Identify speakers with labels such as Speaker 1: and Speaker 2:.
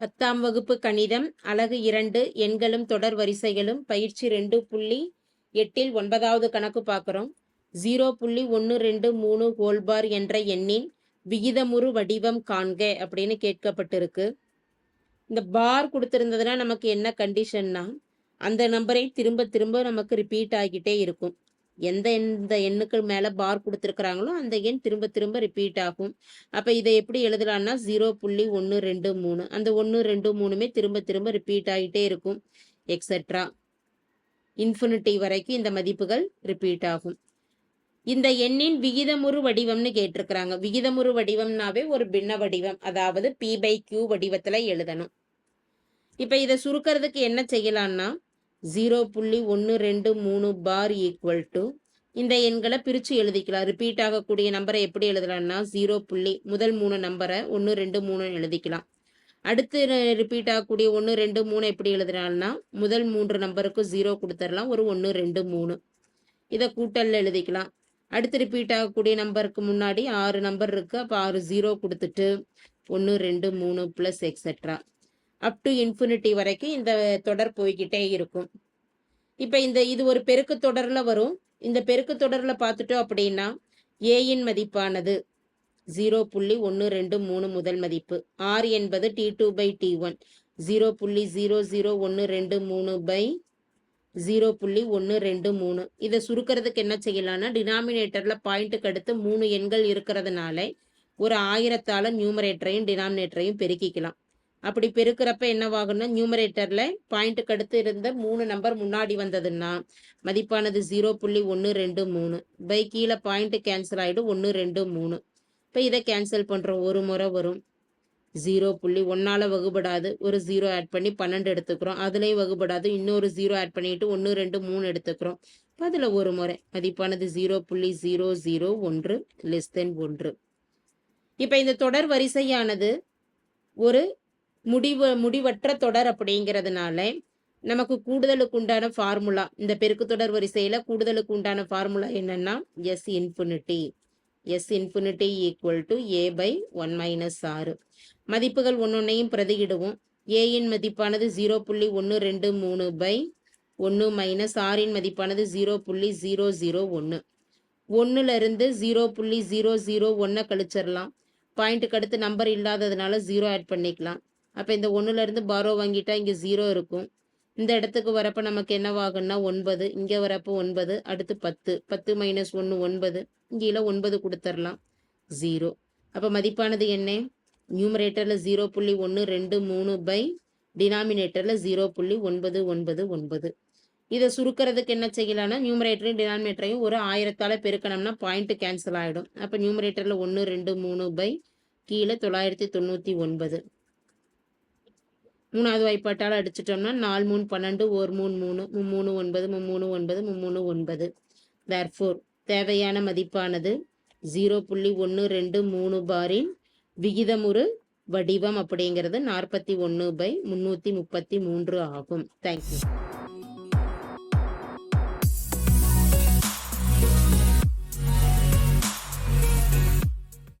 Speaker 1: 10ஆம் வகுப்பு கணிதம் அலகு 2 எண்களும் தொடர் வரிசைகளும் பயிற்சி 2.8 9வது கணக்கு பார்க்குறோம். 0.123 ஹோல் பார் என்ற எண்ணின் விகிதமுறு வடிவம் காண்க அப்படின்னு கேட்கப்பட்டிருக்கு. இந்த பார் கொடுத்திருந்ததுன்னா நமக்கு என்ன கண்டிஷன்னா, அந்த நம்பரை திரும்ப திரும்ப நமக்கு ரிப்பீட் ஆகிட்டே இருக்கும். எந்த எண்ணுக்கு மேல பார் கொடுத்துருக்குறாங்களோ அந்த எண் திரும்ப திரும்ப ரிப்பீட் ஆகும். அப்ப இதை எப்படி எழுதலாம்னா 0.123 அந்த 1 2 3மே திரும்ப திரும்ப ரிப்பீட் ஆகிட்டே இருக்கும். எக்ஸெட்ரா இன்ஃபினிட்டி வரைக்கும் இந்த மதிப்புகள் ரிப்பீட் ஆகும். இந்த எண்ணின் விகிதமுறு வடிவம்னு கேட்டிருக்கிறாங்க. விகிதமுறு வடிவம்னாவே ஒரு பின்ன வடிவம், அதாவது p/q வடிவத்துல எழுதணும். இப்ப இதை சுருக்கிறதுக்கு என்ன செய்யலாம்னா 0.123 பார் ஈக்குவல் டு இந்த எண்களை பிரித்து எழுதிக்கலாம். ரிப்பீட் ஆகக்கூடிய நம்பரை எப்படி எழுதலாம்னா 0. முதல் 3 நம்பரை 1 2 3 எழுதிக்கலாம். அடுத்து ரிப்பீட் ஆகக்கூடிய 1 2 3 எப்படி எழுதலாம்னா முதல் 3 நம்பருக்கு 0 கொடுத்துடலாம், ஒரு 1 2 3 இதை கூட்டல்ல எழுதிக்கலாம். அடுத்து ரிப்பீட் ஆகக்கூடிய நம்பருக்கு முன்னாடி 6 நம்பர் இருக்கு, அப்போ 6 0 கொடுத்துட்டு 1 2 3 plus etcetera up to infinity வரைக்கும் இந்த தொடர் போய்கிட்டே இருக்கும். இப்போ இது ஒரு பெருக்கு தொடரில் வரும். இந்த பெருக்கு தொடரில் பார்த்துட்டோம் அப்படின்னா ஏயின் மதிப்பானது 0.123 முதல் மதிப்பு, R என்பது T2/T1 0.00123 0.123. இதை சுருக்கிறதுக்கு என்ன செய்யலாம்னா டினாமினேட்டர்ல பாயிண்ட்டுக்கு அடுத்து 3 எண்கள் இருக்கிறதுனால ஒரு 1000ஆல நியூமரேட்டரையும் டினாமினேட்டரையும் பெருக்கிக்கலாம். அப்படி பெருக்கிறப்ப என்னவாகும்னா நியூமரேட்டர்ல பாயிண்ட்டுக்கு அடுத்து இருந்த 3 நம்பர் முன்னாடி வந்ததுன்னா மதிப்பானது 0.123 பை கீழே பாயிண்ட் கேன்சல் ஆகிடும் 1 2 3. இப்போ இதை கேன்சல் பண்ணுறோம், ஒரு முறை வரும் 0.1ஆல் வகுபடாது, ஒரு 0 ஆட் பண்ணி 12 எடுத்துக்கிறோம். அதுலேயும் வகுபடாது, இன்னொரு 0 ஆட் பண்ணிட்டு 1 2 3 எடுத்துக்கிறோம். இப்போ அதில் ஒரு முறை மதிப்பானது 0.001 லெஸ் தென் 1. இப்போ இந்த தொடர் வரிசையானது ஒரு முடிவற்ற தொடர் அப்படிங்கிறதுனால நமக்கு கூடுதலுக்கு உண்டான ஃபார்முலா, இந்த பெருக்கு தொடர் வரிசையில கூடுதலுக்கு உண்டான ஃபார்முலா என்னன்னா S infinity. S infinity equal to A/1 - R. மதிப்புகள் ஒன்னொன்னையும் பிரதியிடுவோம். ஏயின் மதிப்பானது 0.123 பை 1 மைனஸ் ஆரின் மதிப்பானது 0.001. 1ல இருந்து 0.001 கழிச்சிடலாம். பாயிண்ட்டுக்கு அடுத்து நம்பர் இல்லாததுனால 0 ஆட் பண்ணிக்கலாம். அப்போ இந்த 1ல இருந்து பாரோ வாங்கிட்டா இங்கே 0 இருக்கும். இந்த இடத்துக்கு வரப்போ நமக்கு என்னவாகுன்னா 9, இங்கே வரப்போ 9, அடுத்து 10 10 மைனஸ் 1 9, இங்கே 9 கொடுத்துடலாம் 0. அப்போ மதிப்பானது என்ன? நியூமரேட்டரில் 0.123 பை டினாமினேட்டரில் 0.999. இதை சுருக்கிறதுக்கு என்ன செய்யலாம்னா நியூமரேட்டரையும் டினாமினேட்டரையும் ஒரு 1000ஆல பெருக்கணும்னா பாயிண்ட் கேன்சல் ஆகிடும். அப்போ நியூமரேட்டரில் 1 2 3 பை கீழே 999. 3வது வாய்ப்பாட்டால் அடிச்சிட்டோம்னா 4 3 12 1 3 3 3 9 3 9 3 9. தேர்ஃபோர் தேவையான மதிப்பானது 0.123 பாரின் விகிதமுறு வடிவம் அப்படிங்கிறது 41/333 ஆகும். தேங்க்யூ.